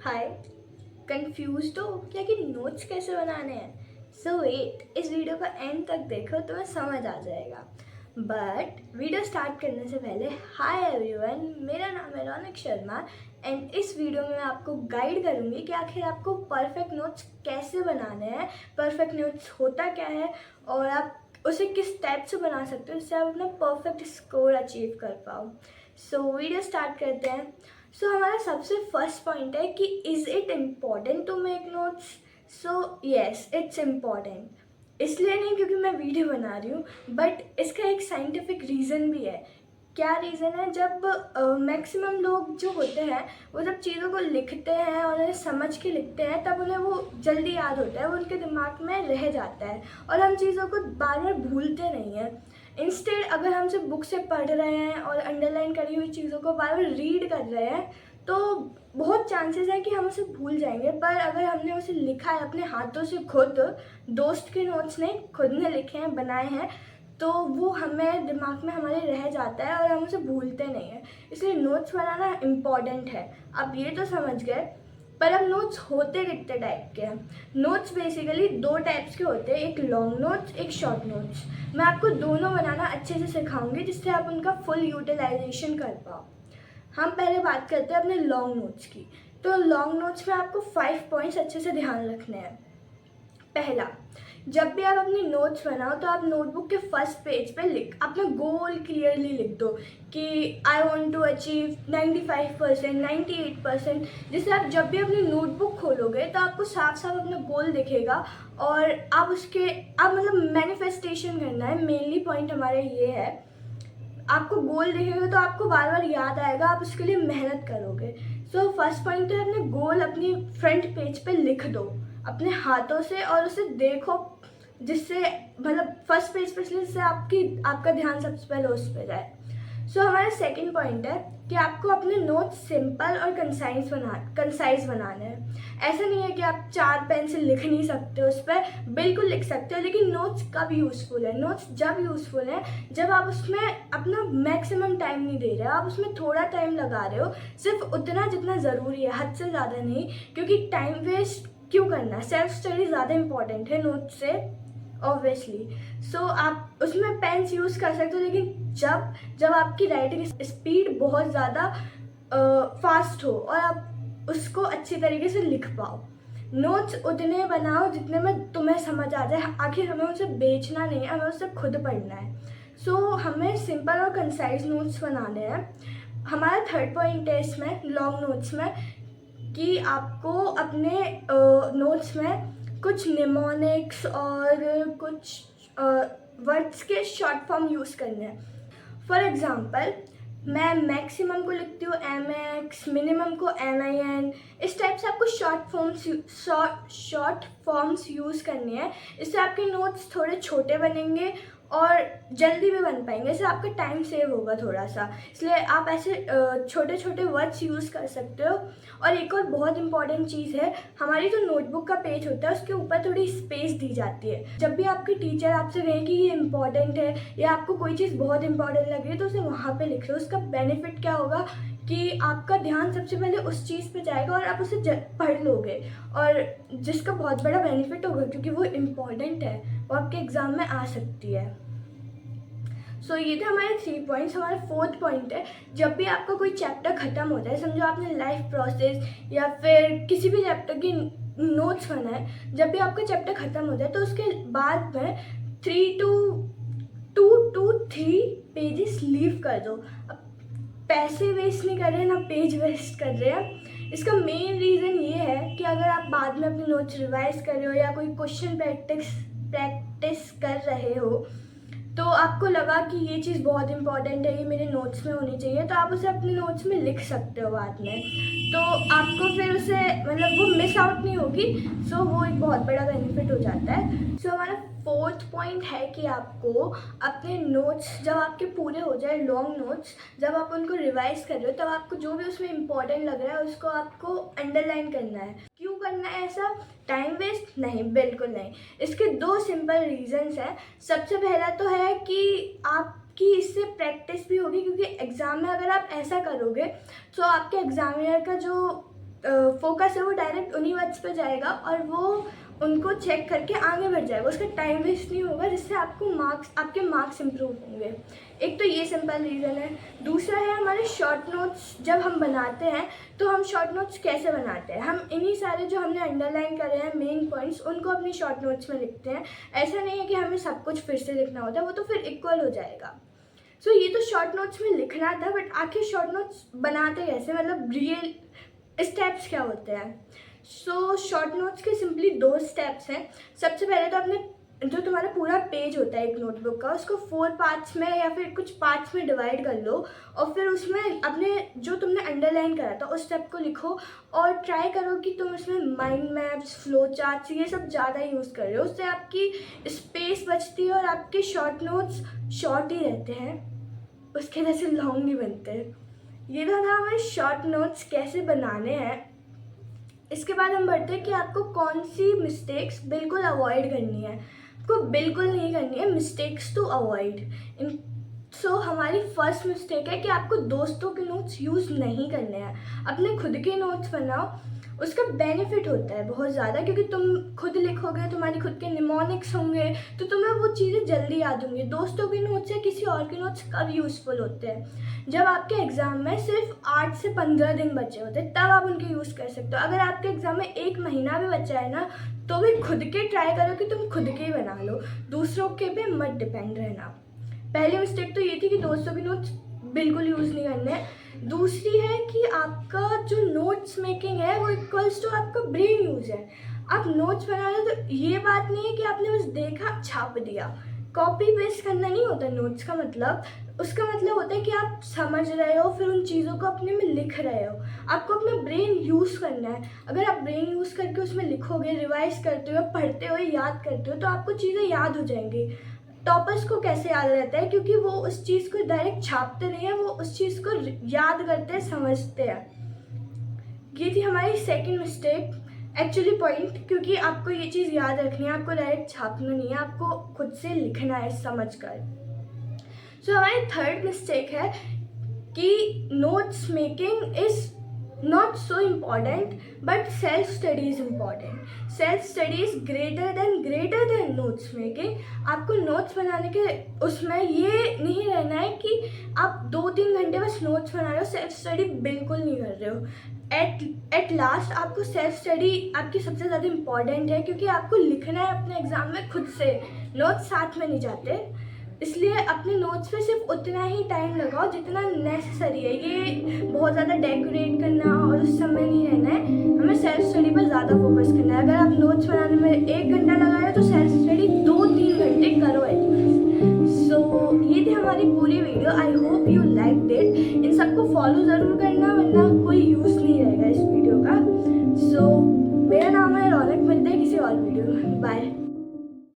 हाय। Confuse हो क्या कि नोट्स कैसे बनाने हैं? सो वेट, इस वीडियो का एंड तक देखो, तुम्हें समझ आ जाएगा। बट वीडियो स्टार्ट करने से पहले, हाय एवरीवन, मेरा नाम है रौनक शर्मा। एंड इस वीडियो में मैं आपको गाइड करूँगी कि आखिर आपको परफेक्ट नोट्स कैसे बनाने हैं, परफेक्ट नोट्स होता क्या है, और आप उसे किस टाइप से बना सकते हो जिससे आप अपना परफेक्ट स्कोर अचीव कर पाओ। सो वीडियो स्टार्ट करते हैं। सो हमारा सबसे फर्स्ट पॉइंट है कि is it important to make notes? So yes, it's important. इसलिए नहीं क्योंकि मैं वीडियो बना रही हूँ, बट इसका एक साइंटिफिक रीज़न भी है। क्या रीज़न है? जब मैक्सिमम लोग जो होते हैं वो जब चीज़ों को लिखते हैं और उन्हें समझ के लिखते हैं, तब उन्हें वो जल्दी याद होता है, वो उनके दिमाग में रह जाता है और हम चीज़ों को बार बार भूलते नहीं हैं। इंस्टेड अगर हम सिर्फ बुक से पढ़ रहे हैं और अंडरलाइन करी हुई चीज़ों को बार बार रीड कर रहे हैं, तो बहुत चांसेस है कि हम उसे भूल जाएंगे। पर अगर हमने उसे लिखा है अपने हाथों से, खुद, दोस्त के नोट्स नहीं, खुद ने लिखे हैं, बनाए हैं, तो वो हमें दिमाग में हमारे रह जाता है और हम उसे भूलते नहीं हैं। इसलिए नोट्स बनाना इम्पॉर्टेंट है। आप ये तो समझ गए। पर अब नोट्स होते कितने टाइप के हैं? नोट्स बेसिकली दो टाइप्स के होते हैं, एक लॉन्ग नोट्स, एक शॉर्ट नोट्स। मैं आपको दोनों बनाना अच्छे से सिखाऊंगी जिससे आप उनका फुल यूटिलाइजेशन कर पाओ। हम पहले बात करते हैं अपने लॉन्ग नोट्स की। तो लॉन्ग नोट्स में आपको 5 पॉइंट्स अच्छे से ध्यान रखने हैं। पहला, जब भी आप अपनी नोट्स बनाओ तो आप नोटबुक के फर्स्ट पेज पे अपना गोल क्लियरली लिख दो कि आई वांट टू अचीव 95%, 98%। जिससे आप जब भी अपनी नोटबुक खोलोगे तो आपको साफ साफ अपना गोल दिखेगा और आप मतलब मैनिफेस्टेशन करना है। मेनली पॉइंट हमारा ये है, आपको गोल दिखेगा तो आपको बार बार याद आएगा, आप उसके लिए मेहनत करोगे। सो फर्स्ट पॉइंट तो है, अपने गोल अपनी फ्रंट पेज पे लिख दो अपने हाथों से और उसे देखो, जिससे मतलब फर्स्ट पेज पे जिससे आपका ध्यान सबसे पहले उस पर जाए। सो हमारा सेकंड पॉइंट है कि आपको अपने नोट्स सिंपल और कंसाइज बनाने हैं। ऐसा नहीं है कि आप 4 पेन से लिख नहीं सकते, उस पर बिल्कुल लिख सकते हो। लेकिन नोट्स कब यूज़फुल है? नोट्स जब यूज़फुल है जब आप उसमें अपना मैक्सिमम टाइम नहीं दे रहे हो, आप उसमें थोड़ा टाइम लगा रहे हो, सिर्फ उतना जितना ज़रूरी है, हद से ज़्यादा नहीं। क्योंकि टाइम वेस्ट क्यों करना? सेल्फ स्टडी ज़्यादा इंपॉर्टेंट है नोट्स से, ऑब्वियसली। सो आप उसमें पेन्स यूज़ कर सकते हो, लेकिन जब जब आपकी राइटिंग स्पीड बहुत ज़्यादा फास्ट हो और आप उसको अच्छी तरीके से लिख पाओ। नोट्स उतने बनाओ जितने में तुम्हें समझ आ जाए। आखिर हमें उसे बेचना नहीं है, हमें उसे खुद पढ़ना है। सो हमें सिंपल और कंसाइज नोट्स बनाने हैं। हमारा थर्ड पॉइंट है इसमें लॉन्ग नोट्स में कि आपको अपने नोट्स में कुछ निमोनिक्स और कुछ वर्ड्स के शॉर्ट फॉर्म यूज़ करने हैं। फॉर एग्ज़ाम्पल, मैं मैक्सिमम को लिखती हूँ MX, मिनिमम को MIN। इस टाइप से आपको शॉर्ट फॉर्म्स यूज़ करनी है। इससे आपके नोट्स थोड़े छोटे बनेंगे और जल्दी भी बन पाएंगे। इससे आपका टाइम सेव होगा थोड़ा सा। इसलिए आप ऐसे छोटे छोटे वर्ड्स यूज़ कर सकते हो। और एक और बहुत इंपॉर्टेंट चीज़ है, हमारी जो नोटबुक का पेज होता है उसके ऊपर थोड़ी स्पेस दी जाती है। जब भी आपकी टीचर आपसे कहे कि ये इंपॉर्टेंट है या आपको कोई चीज़ बहुत इंपॉर्टेंट लग रही है, तो उसे वहाँ पे लिख लो। उसका बेनिफिट क्या होगा कि आपका ध्यान सबसे पहले उस चीज़ पे जाएगा और आप उसे पढ़ लोगे, और जिसका बहुत बड़ा बेनिफिट होगा क्योंकि वो इम्पॉर्टेंट है, वो आपके एग्ज़ाम में आ सकती है। सो ये थे हमारे 3 पॉइंट्स। हमारा फोर्थ पॉइंट है, जब भी आपका कोई चैप्टर ख़त्म होता है, समझो आपने लाइफ प्रोसेस या फिर किसी भी चैप्टर की नोट्स बनाए, जब भी आपका चैप्टर ख़त्म होता है तो उसके बाद में 2 to 3 पेजेस लीव कर दो। अब पैसे वेस्ट नहीं कर रहे हैं, ना पेज वेस्ट कर रहे हैं। इसका मेन रीज़न ये है कि अगर आप बाद में अपनी नोट्स रिवाइज कर रहे हो या कोई क्वेश्चन प्रैक्टिस कर रहे हो, तो आपको लगा कि ये चीज़ बहुत इंपॉर्टेंट है, ये मेरे नोट्स में होनी चाहिए, तो आप उसे अपने नोट्स में लिख सकते हो बाद में। तो आपको फिर उसे मतलब वो मिस आउट नहीं होगी। सो वो एक बहुत बड़ा बेनिफिट हो जाता है। सो हमारा फोर्थ पॉइंट है कि आपको अपने नोट्स जब आपके पूरे हो जाए, लॉन्ग नोट्स, जब आप उनको रिवाइज कर रहे हो, तब आपको जो भी उसमें इंपॉर्टेंट लग रहा है उसको आपको अंडरलाइन करना है। क्यों करना है ऐसा? टाइम वेस्ट नहीं, बिल्कुल नहीं। इसके 2 सिंपल रीजंस हैं। सबसे पहला तो है कि आपकी इससे प्रैक्टिस भी होगी, क्योंकि एग्ज़ाम में अगर आप ऐसा करोगे तो आपके एग्जामिनर का जो फोकस है वो डायरेक्ट उन्हीं वर्ड्स पे जाएगा और वो उनको चेक करके आगे बढ़ जाएगा, उसका टाइम वेस्ट नहीं होगा, जिससे आपके मार्क्स इंप्रूव होंगे। एक तो ये सिंपल रीज़न है। दूसरा है हमारे शॉर्ट नोट्स जब हम बनाते हैं तो हम शॉर्ट नोट्स कैसे बनाते हैं, हम इन्हीं सारे जो हमने अंडरलाइन करे हैं मेन पॉइंट्स उनको अपनी शॉर्ट नोट्स में लिखते हैं। ऐसा नहीं है कि हमें सब कुछ फिर से लिखना होता है, वो तो फिर इक्वल हो जाएगा। सो ये तो शॉर्ट नोट्स में लिखना था, बट आखिर शॉर्ट नोट्स बनाते कैसे, मतलब रियल स्टेप्स क्या होते हैं। सो शॉर्ट नोट्स के सिंपली 2 स्टेप्स हैं। सबसे पहले तो अपने जो तुम्हारा पूरा पेज होता है एक नोटबुक का, उसको 4 पार्ट्स में या फिर कुछ पार्ट्स में डिवाइड कर लो और फिर उसमें अपने जो तुमने अंडरलाइन करा था उस स्टेप को लिखो और ट्राई करो कि तुम उसमें माइंड मैप्स, फ्लो चार्ट्स ये सब ज़्यादा यूज़ कर रहे हो। उससे आपकी स्पेस बचती है और आपके शॉर्ट नोट्स शॉर्ट ही रहते हैं, उसके वजह से लॉन्ग नहीं बनते। ये तो था हमारे शॉर्ट नोट्स कैसे बनाने हैं। इसके बाद हम बढ़ते हैं कि आपको कौन सी मिस्टेक्स बिल्कुल अवॉइड करनी है। आपको बिल्कुल नहीं करनी है मिस्टेक्स टू अवॉइड। सो हमारी फर्स्ट मिस्टेक है कि आपको दोस्तों के नोट्स यूज़ नहीं करने हैं, अपने खुद के नोट्स बनाओ। उसका बेनिफिट होता है बहुत ज़्यादा, क्योंकि तुम खुद लिखोगे, तुम्हारी खुद के निमोनिक्स होंगे तो तुम्हें वो चीज़ें जल्दी याद होंगी। दोस्तों के नोट्स या किसी और के नोट्स कब यूज़फुल होते हैं, जब आपके एग्ज़ाम में सिर्फ 8 से 15 दिन बचे होते हैं, तब आप उनके यूज़ कर सकते हो। अगर आपके एग्ज़ाम में 1 महीना भी बचा है ना, तो भी खुद के ट्राई करो कि तुम खुद के ही बना लो, दूसरों के पे मत डिपेंड रहना। पहली मिस्टेक तो ये थी कि दोस्तों के नोट्स बिल्कुल यूज़ नहीं करने हैं। दूसरी है कि आपका जो नोट्स मेकिंग है वो इक्वल्स टू आपका ब्रेन यूज़ है। आप नोट्स बना रहे हो तो ये बात नहीं है कि आपने बस देखा छाप दिया। कॉपी पेस्ट करना नहीं होता नोट्स का मतलब। उसका मतलब होता है कि आप समझ रहे हो, फिर उन चीज़ों को अपने में लिख रहे हो। आपको अपना ब्रेन यूज़ करना है। अगर आप ब्रेन यूज़ करके उसमें लिखोगे, रिवाइज करते हो, पढ़ते हो, याद करते हो, तो आपको चीज़ें याद हो जाएंगी। टॉपर्स को कैसे याद रहता है, क्योंकि वो उस चीज़ को डायरेक्ट छापते नहीं है, वो उस चीज़ को याद करते हैं, समझते हैं। ये थी हमारी सेकंड मिस्टेक एक्चुअली पॉइंट, क्योंकि आपको ये चीज़ याद रखनी है, आपको डायरेक्ट छापना नहीं है, आपको खुद से लिखना है समझ कर। सो हमारी थर्ड मिस्टेक है कि notes making is not so important but self study is important. Self study is greater than notes making. आपको नोट्स बनाने के उसमें ये नहीं रहना है कि आप 2-3 घंटे बस नोट्स बना रहे हो, सेल्फ स्टडी बिल्कुल नहीं कर रहे हो। एट लास्ट आपको सेल्फ स्टडी आपकी सबसे ज़्यादा इम्पॉर्टेंट है, क्योंकि आपको लिखना है अपने एग्ज़ाम में खुद से, नोट्स साथ में नहीं जाते। इसलिए अपने नोट्स पे सिर्फ उतना ही टाइम लगाओ जितना नेसेसरी है। ये बहुत ज़्यादा डेकोरेट करना और उस समय नहीं रहना है, हमें सेल्फ स्टडी पर ज़्यादा फोकस करना है। अगर आप नोट्स बनाने में 1 घंटा लगा रहे हो तो सेल्फ स्टडी 2-3 घंटे करो एटलीस्ट। सो ये थी हमारी पूरी video. I hope you liked it. इन सबको फॉलो ज़रूर करना, वरना कोई यूज़ नहीं रहेगा इस वीडियो का। सो मेरा नाम है रौनक, मिलते हैं किसी और वीडियो में। बाय।